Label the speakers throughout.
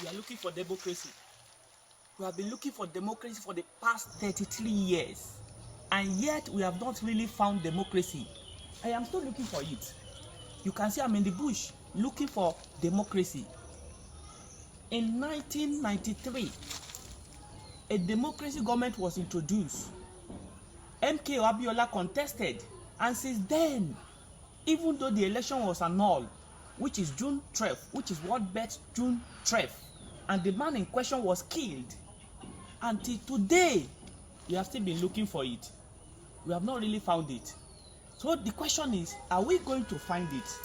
Speaker 1: we are looking for democracy. We have been looking for democracy for the past 33 years, and yet we have not really found democracy. I am still looking for it. You can see I'm in the bush looking for democracy. In 1993, a democracy government was introduced. MK Abiola contested, and since then, even though the election was annulled, which is June 12th, which is what bet June 12th, and the man in question was killed, until today, we have still been looking for it. We have not really found it. So the question is, are we going to find it?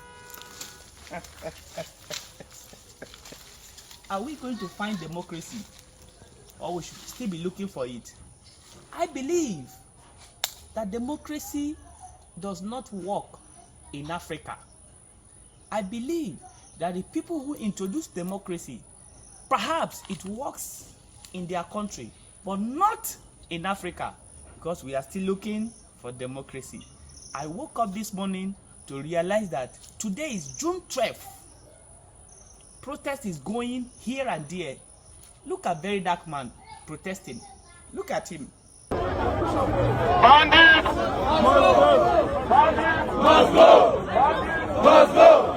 Speaker 1: Are we going to find democracy, or we should still be looking for it? I believe that democracy does not work in Africa. I believe that the people who introduced democracy, perhaps it works in their country, but not in Africa, because we are still looking for democracy. I woke up this morning to realize that today is June 12th. Protest is going here and there. Look at Very Dark Man protesting. Look at him.
Speaker 2: Bandits must go! Bandits must go! Must go!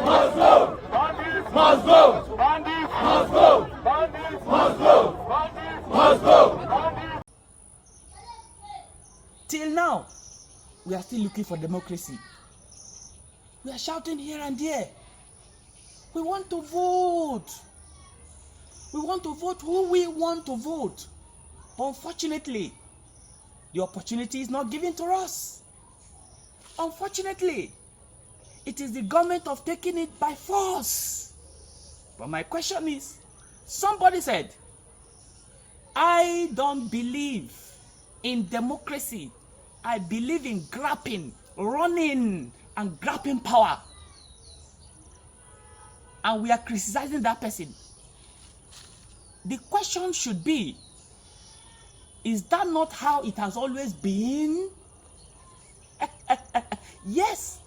Speaker 2: Must go! Bandits must go! Bandits must go! Bandits must go! Bandits must go!
Speaker 1: Till now, we are still looking for democracy. We are shouting here and there. We want to vote. We want to vote who we want to vote. Unfortunately, the opportunity is not given to us. Unfortunately, it is the government of taking it by force. But my question is, somebody said, I don't believe in democracy. I believe in grabbing, running, and grabbing power. And we are criticizing that person. The question should be, is that not how it has always been? Yes,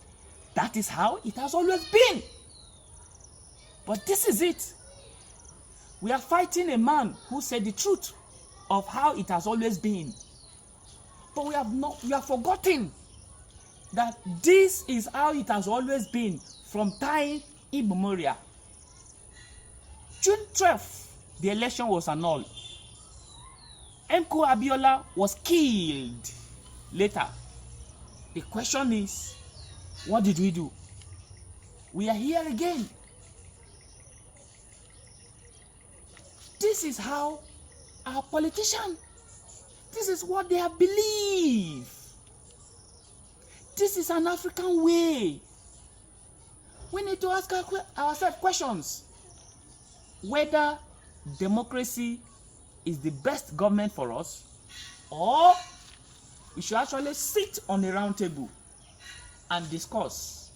Speaker 1: that is how it has always been. But this is it. We are fighting a man who said the truth of how it has always been. But we have forgotten that this is how it has always been from time immemorial. June 12th, the election was annulled. MK Abiola was killed later. The question is, what did we do? We are here again. This is how our politicians, this is what they have believed. This is an African way. We need to ask ourselves questions. Whether democracy is the best government for us, or we should actually sit on a round table and discuss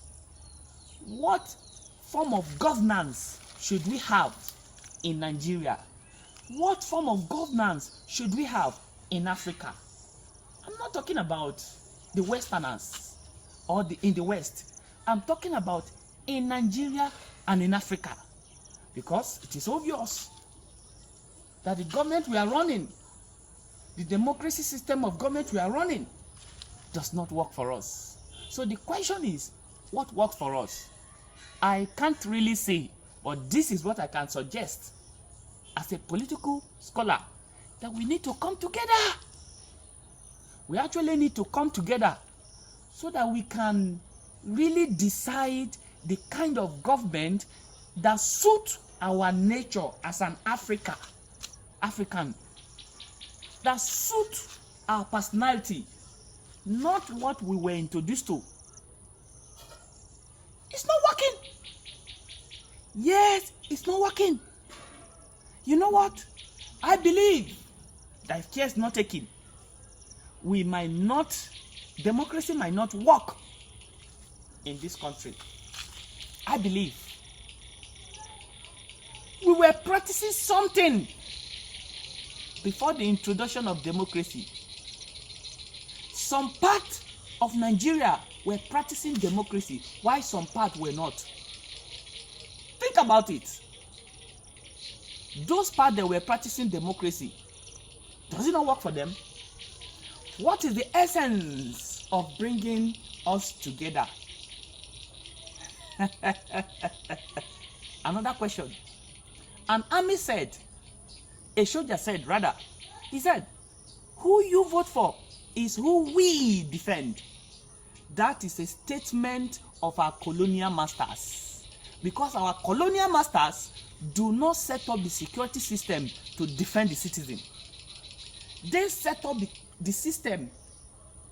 Speaker 1: what form of governance should we have in Nigeria? What form of governance should we have in Africa? I'm not talking about the Westerners or in the West. I'm talking about in Nigeria and in Africa. Because it is obvious that the government we are running, the democracy system of government we are running, does not work for us. So the question is, what works for us? I can't really say, but this is what I can suggest as a political scholar, that we need to come together. We actually need to come together so that we can really decide the kind of government that suit our nature as an African, that suit our personality, not what we were introduced to. It's not working. Yes, it's not working. You know what? I believe that if care is not taken, democracy might not work in this country. I believe we were practicing something before the introduction of democracy. Some part of Nigeria were practicing democracy, while some part were not. Think about it. those part that were practicing democracy, does it not work for them? What is the essence of bringing us together? Another question. An army said, a soldier said rather, he said, who you vote for is who we defend. That is a statement of our colonial masters. Because our colonial masters do not set up the security system to defend the citizen. They set up the system.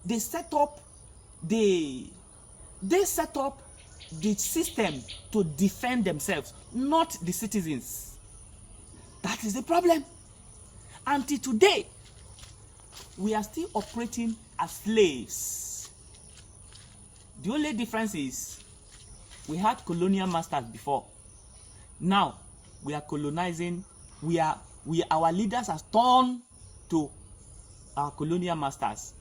Speaker 1: They set up the system to defend themselves, not the citizens. That is the problem. Until today, we are still operating as slaves. The only difference is we had colonial masters before. Now we are colonizing. Our leaders have turned to our colonial masters.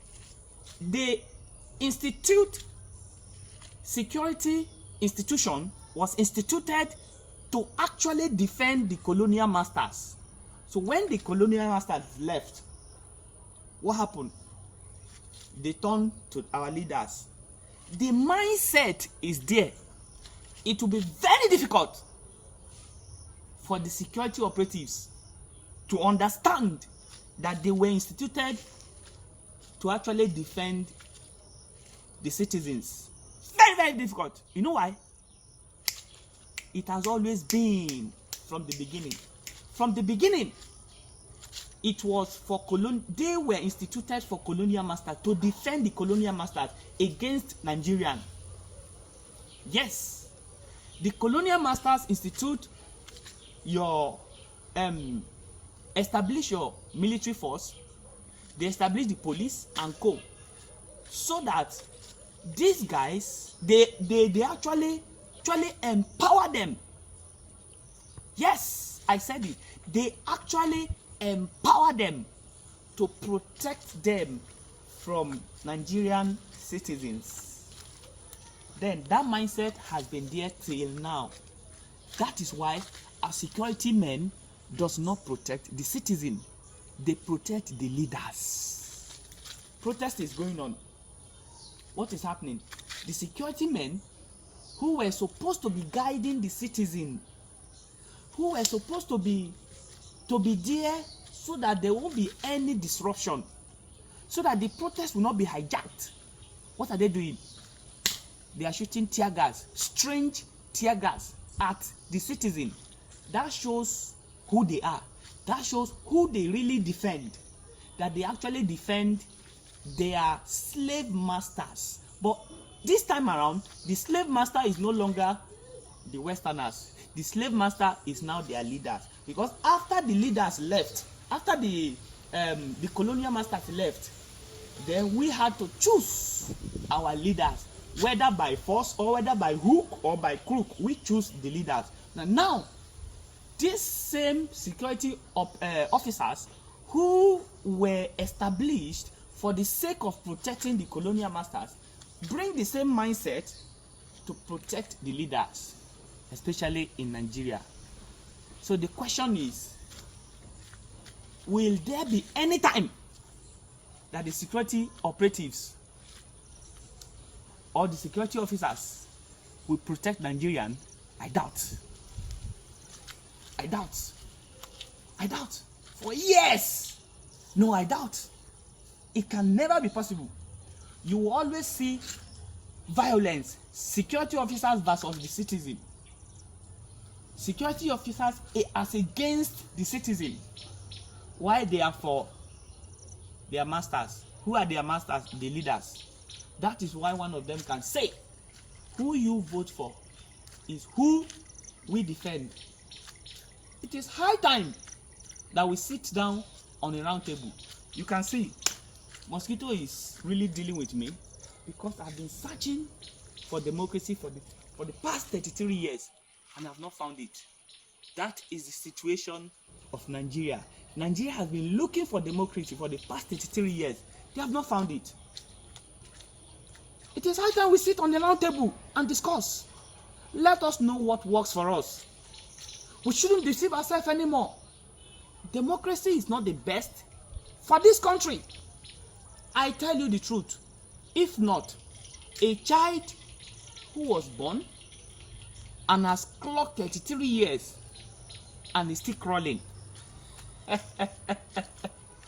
Speaker 1: The security institution was instituted to actually defend the colonial masters. So when the colonial masters left, what happened? They turned to our leaders. The mindset is there. It will be very difficult for the security operatives to understand that they were instituted to actually defend the citizens. Very, very difficult. You know why? It has always been from the beginning. From the beginning, it was for they were instituted for colonial masters to defend the colonial masters against Nigerian. Yes, the colonial masters institute establish your military force. They establish the police and co, so that these guys they actually empower them. Yes, I said it. They actually empower them to protect them from Nigerian citizens. Then that mindset has been there till now. That is why our security men does not protect the citizen. They protect the leaders. Protest is going on. What is happening? The security men who were supposed to be guiding the citizen, who were supposed to be there so that there won't be any disruption, so that the protest will not be hijacked. What are they doing? They are shooting tear gas, strange tear gas at the citizen. That shows who they are. That shows who they really defend. That they actually defend their slave masters. But this time around, the slave master is no longer the Westerners. The slave master is now their leaders. Because after the leaders left, after the colonial masters left, then we had to choose our leaders, whether by force or whether by hook or by crook. We choose the leaders. Now these same security officers who were established for the sake of protecting the colonial masters bring the same mindset to protect the leaders, especially in Nigeria. So the question is, will there be any time that the security operatives or the security officers will protect Nigerian? I doubt. I doubt. I doubt. For years. No, I doubt. It can never be possible. You will always see violence. Security officers versus the citizen. Security officers as against the citizen. Why? They are for their masters. Who are their masters? The leaders. That is why one of them can say, who you vote for is who we defend. It is high time that we sit down on a round table. You can see, Mosquito is really dealing with me because I've been searching for democracy for the past 33 years and I've not found it. That is the situation of Nigeria. Nigeria has been looking for democracy for the past 33 years. They have not found it. It is high time we sit on the round table and discuss. Let us know what works for us. We shouldn't deceive ourselves anymore. democracy is not the best for this country. I tell you the truth. If not, a child who was born and has clocked 33 years and is still crawling,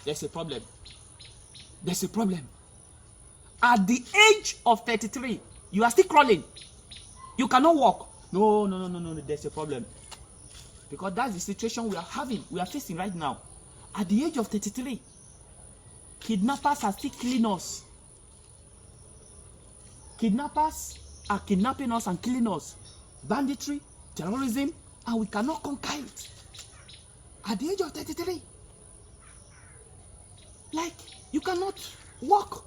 Speaker 1: there's a problem. There's a problem. At the age of 33, you are still crawling. You cannot walk. No, there's a problem. Because that's the situation we are facing right now. At the age of 33, kidnappers are still killing us. Kidnappers are kidnapping us and killing us. Banditry, terrorism, and we cannot conquer it. At the age of 33. Like, you cannot walk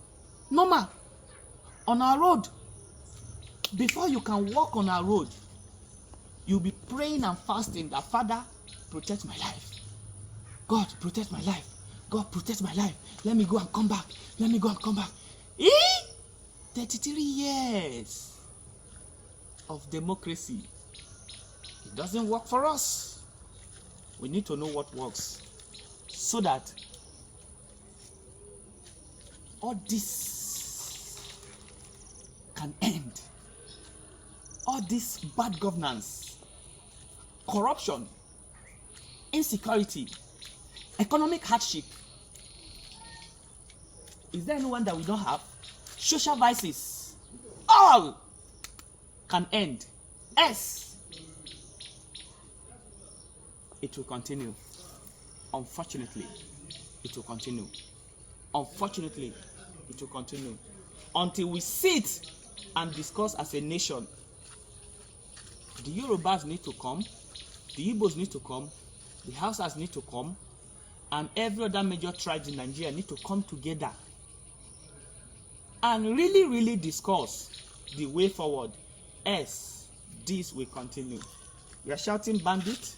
Speaker 1: normal on our road. Before you can walk on our road, you'll be praying and fasting that, Father, protect my life. God, protect my life. God, protect my life. Let me go and come back. Let me go and come back. 33 years of democracy. It doesn't work for us. We need to know what works so that all this can end. All this bad governance, corruption, insecurity, economic hardship. Is there anyone that we don't have? Social vices. All can end. Yes. It will continue. Unfortunately, it will continue. Unfortunately, it will continue until we sit and discuss as a nation. The Yorubas need to come, the Igbos need to come, the Hausas need to come, and every other major tribe in Nigeria need to come together and really discuss the way forward. As this will continue. We are shouting bandits,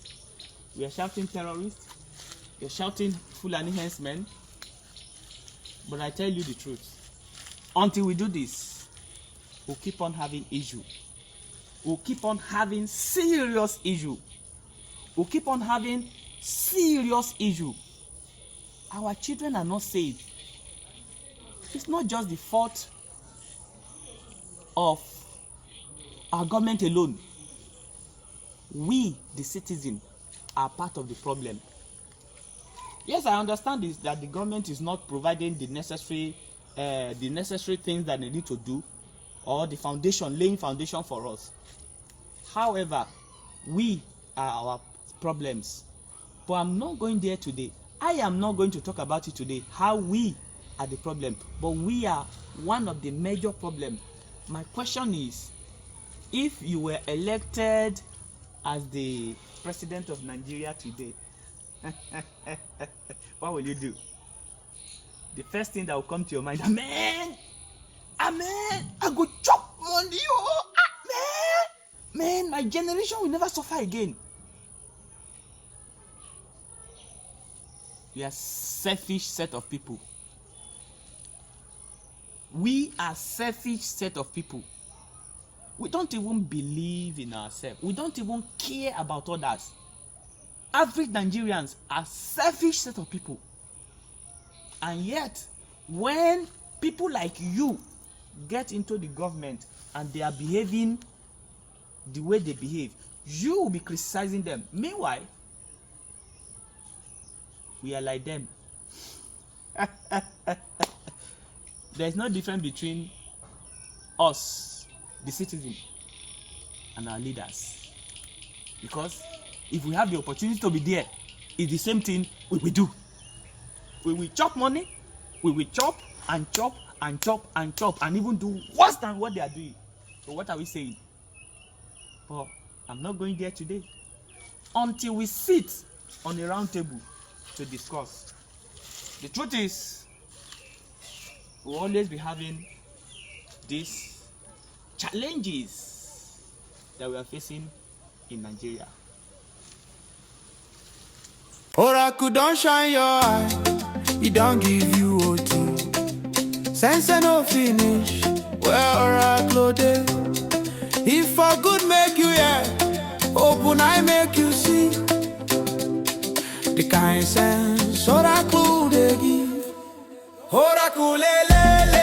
Speaker 1: we are shouting terrorists, we are shouting Fulani henchmen, but I tell you the truth. Until we do this, we'll keep on having issue. We'll keep on having serious issue. We'll keep on having serious issue. Our children are not safe. It's not just the fault of our government alone. We, the citizens, are part of the problem. Yes, I understand this, that the government is not providing the necessary things that they need to do, or the foundation, laying foundation for us. However, we are our problems. But I'm not going there today. I am not going to talk about it today, how we are the problem. But we are one of the major problems. My question is, if you were elected as the president of Nigeria today, what will you do? The first thing that will come to your mind, amen, I go chop money, man, my generation will never suffer again. We are selfish set of people. We are selfish set of people. We don't even believe in ourselves. We don't even care about others. Average Nigerians are selfish set of people. And yet, when people like you get into the government and they are behaving the way they behave, you will be criticizing them. Meanwhile, we are like them. There is no difference between us, the citizens, and our leaders. Because if we have the opportunity to be there, it's the same thing we will do. We will chop money, we will chop and chop and chop and chop and even do worse than what they are doing. So what are we saying? But I'm not going there today. Until we sit on a round table to discuss. The truth is, we'll always be having these challenges that we are facing in Nigeria.
Speaker 3: Oracle don't shine your eye, he don't give you OT. Sense no finish, where Oracle dey. If for good make you hear, open eye make you see. the kind sense Oracle they give. Oracle, le, le, le.